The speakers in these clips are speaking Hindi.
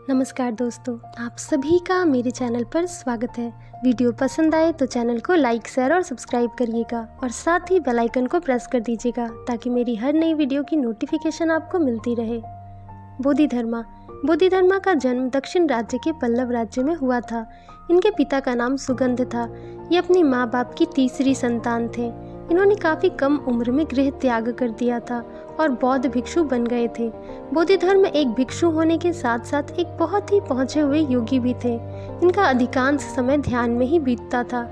नमस्कार दोस्तों, आप सभी का मेरे चैनल पर स्वागत है। वीडियो पसंद आए तो चैनल को लाइक, शेयर और सब्सक्राइब करिएगा और साथ ही बेल आइकन को प्रेस कर दीजिएगा ताकि मेरी हर नई वीडियो की नोटिफिकेशन आपको मिलती रहे। बोधिधर्मा का जन्म दक्षिण राज्य के पल्लव राज्य में हुआ था। इनके पिता का नाम सुगंध था। ये अपनी माँ बाप की तीसरी संतान थे। इन्होंने काफ़ी कम उम्र में गृह त्याग कर दिया था और बौद्ध भिक्षु बन गए थे। बोधिधर्म एक भिक्षु होने के साथ साथ एक बहुत ही पहुँचे हुए योगी भी थे। इनका अधिकांश समय ध्यान में ही बीतता था।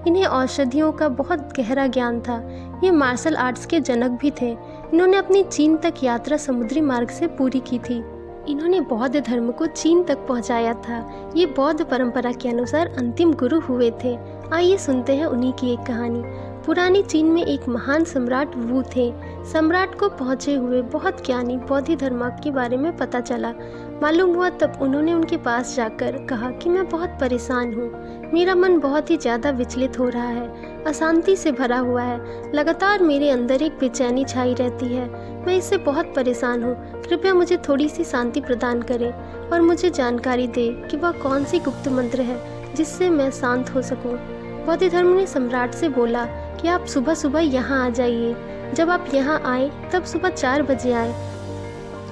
इन्हें औषधियों का बहुत गहरा ज्ञान था। ये मार्शल आर्ट्स के जनक भी थे। इन्होंने अपनी चीन तक यात्रा समुद्री मार्ग से पूरी की थी। इन्होंने बौद्ध धर्म को चीन तक पहुंचाया था। ये बौद्ध परंपरा के अनुसार अंतिम गुरु हुए थे। आइए सुनते हैं उन्हीं की एक कहानी। पुरानी चीन में एक महान सम्राट वू थे। सम्राट को पहुंचे हुए बहुत ज्ञानी बोधिधर्मा के बारे में पता चला। मालूम हुआ तब उन्होंने उनके पास जाकर कहा कि मैं बहुत परेशान हूँ। मेरा मन बहुत ही ज़्यादा विचलित हो रहा है, अशांति से भरा हुआ है। लगातार मेरे अंदर एक बेचैनी छाई रहती है। मैं इससे बहुत परेशान हूँ। कृपया मुझे थोड़ी सी शांति प्रदान करें और मुझे जानकारी दें कि वह कौन सी गुप्त मंत्र है जिससे मैं शांत हो सकूँ। बोधिधर्म ने सम्राट से बोला कि आप सुबह सुबह यहाँ आ जाइए। जब आप यहाँ आए तब सुबह 4 बजे आए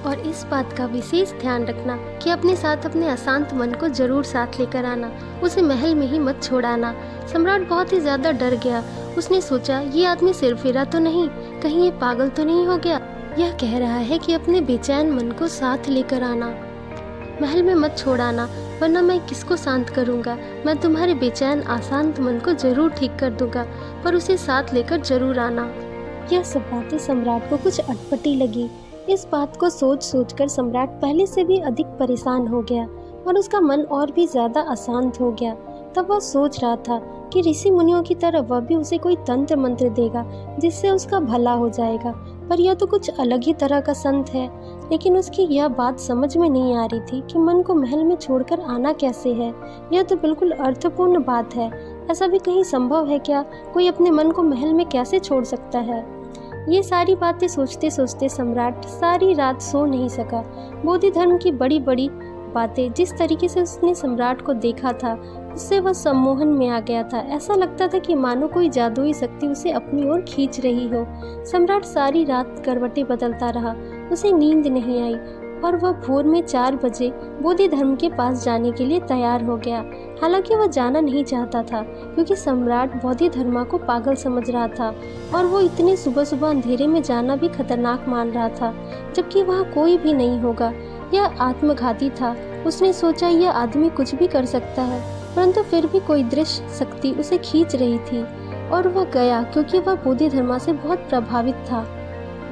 और इस बात का विशेष ध्यान रखना कि अपने साथ अपने अशांत मन को जरूर साथ लेकर आना। उसे महल में ही मत छोड़ाना। सम्राट बहुत ही ज़्यादा डर गया। उसने सोचा, ये आदमी सिरफिरा तो नहीं, कहीं ये पागल तो नहीं हो गया। यह कह रहा है कि अपने बेचैन मन को साथ लेकर आना, महल में मत छोड़ाना, वरना मैं किसको शांत करूंगा। मैं तुम्हारे बेचैन अशांत मन को जरूर ठीक कर दूंगा, पर उसे साथ लेकर जरूर आना। यह सब बातें सम्राट को कुछ अटपटी लगी। इस बात को सोच सोच कर सम्राट पहले से भी अधिक परेशान हो गया और उसका मन और भी ज़्यादा अशांत हो गया। तब वह सोच रहा था कि ऋषि मुनियों की तरह वह भी उसे कोई तंत्र मंत्र देगा जिससे उसका भला हो जाएगा, पर यह तो कुछ अलग ही तरह का संत है। लेकिन उसकी यह बात समझ में नहीं आ रही थी कि मन को महल में छोड़कर आना कैसे है। यह तो बिल्कुल अर्थपूर्ण बात है। ऐसा भी कहीं संभव है क्या? कोई अपने मन को महल में कैसे छोड़ सकता है? ये सारी बातें सोचते सोचते सम्राट सारी रात सो नहीं सका। बोधिधर्म की बड़ी बड़ी बातें, जिस तरीके से उसने सम्राट को देखा था, उससे वह सम्मोहन में आ गया था। ऐसा लगता था कि मानो कोई जादुई शक्ति उसे अपनी ओर खींच रही हो। सम्राट सारी रात करवटें बदलता रहा। उसे नींद नहीं आई और वह भोर में 4 बजे बोधिधर्म के पास जाने के लिए तैयार हो गया। हालांकि वह जाना नहीं चाहता था क्योंकि सम्राट बोधिधर्मा को पागल समझ रहा था और वो इतने सुबह सुबह अंधेरे में जाना भी खतरनाक मान रहा था, जबकि वहाँ कोई भी नहीं होगा। यह आत्मघाती था। उसने सोचा, यह आदमी कुछ भी कर सकता है, परंतु फिर भी कोई दृश्य शक्ति उसे खींच रही थी और वह गया क्योंकि वह बोधिधर्मा से बहुत प्रभावित था।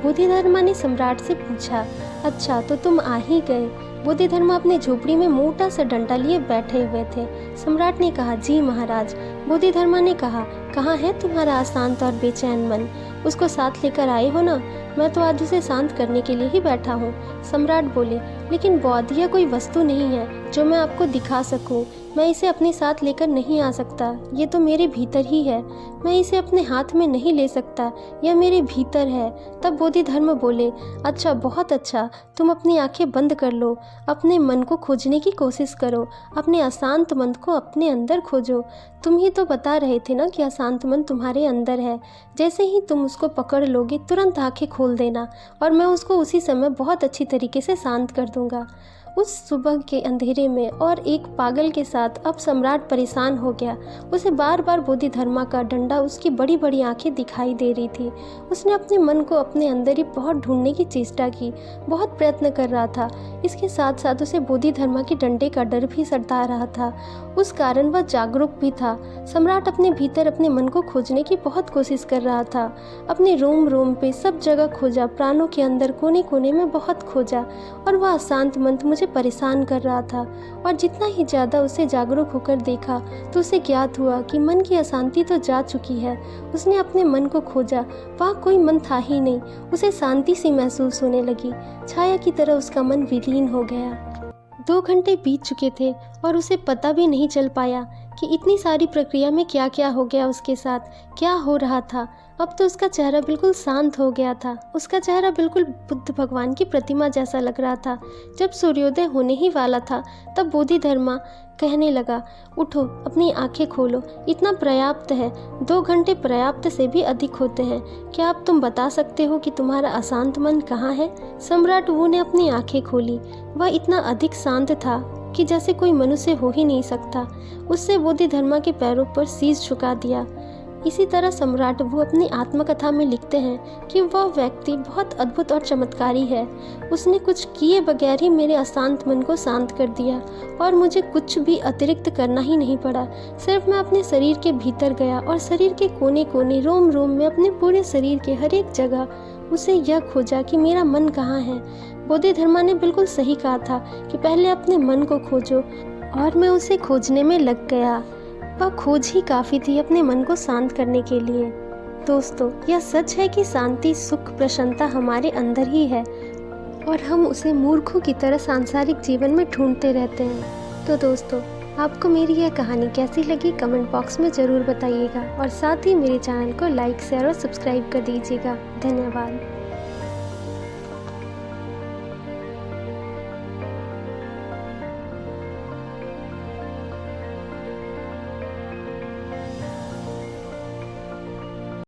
बोधिधर्मा ने सम्राट से पूछा, अच्छा तो तुम आ ही गए। बोधिधर्मा अपने झोपड़ी में मोटा सा डंडा लिए बैठे हुए थे। सम्राट ने कहा, जी महाराज। बोधिधर्मा ने कहा, कहाँ है तुम्हारा अशांत और बेचैन मन? उसको साथ लेकर आए हो ना? मैं तो आज उसे शांत करने के लिए ही बैठा हूँ। सम्राट बोले, लेकिन बौद्ध, यह कोई वस्तु नहीं है जो मैं आपको दिखा सकूं। मैं इसे अपने साथ लेकर नहीं आ सकता। ये तो मेरे भीतर ही है। मैं इसे अपने हाथ में नहीं ले सकता। यह मेरे भीतर है। तब बोधिधर्म बोले, अच्छा, बहुत अच्छा। तुम अपनी आंखें बंद कर लो। अपने मन को खोजने की कोशिश करो। अपने अशांत मन को अपने अंदर खोजो। तुम ही तो बता रहे थे ना कि अशांत मन तुम्हारे अंदर है। जैसे ही तुम उसको पकड़ लोगे, तुरंत आंखें खोल देना और मैं उसको उसी समय बहुत अच्छी तरीके से शांत कर दूंगा। उस सुबह के अंधेरे में और एक पागल के साथ अब सम्राट परेशान हो गया। उसे बार बार बोधिधर्मा का डंडा, उसकी बड़ी बड़ी आंखें दिखाई दे रही थी। उसने अपने मन को अपने अंदर ही बहुत ढूंढने की चेष्टा की, बहुत प्रयत्न कर रहा था। इसके साथ साथ उसे बोधिधर्मा के डंडे का डर भी सता रहा था। उस कारण वह जागरूक भी था। सम्राट अपने भीतर अपने मन को खोजने की बहुत कोशिश कर रहा था। अपने रोम रोम पे सब जगह खोजा, प्राणों के अंदर कोने कोने में बहुत खोजा, और वह अशांत मन मुझे परेशान कर रहा था। और जितना ही ज़्यादा उसे जागरूक होकर देखा तो उसे ज्ञात हुआ कि मन की अशांति तो जा चुकी है। उसने अपने मन को खोजा, वहाँ कोई मन था ही नहीं। उसे शांति सी महसूस होने लगी। छाया की तरह उसका मन विलीन हो गया। 2 घंटे बीत चुके थे और उसे पता भी नहीं चल पाया कि इतनी सारी प्रक्रिया में क्या क्या हो गया उसके साथ, क्या हो रहा था। अब तो उसका चेहरा बिल्कुल शांत हो गया था। उसका चेहरा बिल्कुल बुद्ध भगवान की प्रतिमा जैसा लग रहा था। जब सूर्योदय होने ही वाला था तब बोधिधर्मा कहने लगा, उठो, अपनी आंखें खोलो, इतना पर्याप्त है, 2 घंटे पर्याप्त से भी अधिक होते हैं। क्या अब तुम बता सकते हो कि तुम्हारा अशांत मन कहाँ है? सम्राट वू ने अपनी आंखें खोली। वह इतना अधिक शांत था कि जैसे कोई मनुष्य हो ही नहीं सकता। उससे बोधिधर्मा के पैरों पर शीश झुका दिया। इसी तरह सम्राट वो अपनी आत्मकथा में लिखते हैं कि वह व्यक्ति बहुत अद्भुत और चमत्कारी है। उसने कुछ किए बगैर ही मेरे अशांत मन को शांत कर दिया और मुझे कुछ भी अतिरिक्त करना ही नहीं पड़ा। सिर्फ मैं अपने शरीर के भीतर गया और शरीर के कोने कोने, रोम रोम में, अपने पूरे शरीर के हर एक जगह उसे यह खोजा कि मेरा मन कहाँ है। बोधिधर्मा ने बिल्कुल सही कहा था कि पहले अपने मन को खोजो, और मैं उसे खोजने में लग गया। वह खोज ही काफ़ी थी अपने मन को शांत करने के लिए। दोस्तों, यह सच है कि शांति, सुख, प्रसन्नता हमारे अंदर ही है और हम उसे मूर्खों की तरह सांसारिक जीवन में ढूंढते रहते हैं। तो दोस्तों, आपको मेरी यह कहानी कैसी लगी कमेंट बॉक्स में ज़रूर बताइएगा और साथ ही मेरे चैनल को लाइक, शेयर और सब्सक्राइब कर दीजिएगा। धन्यवाद।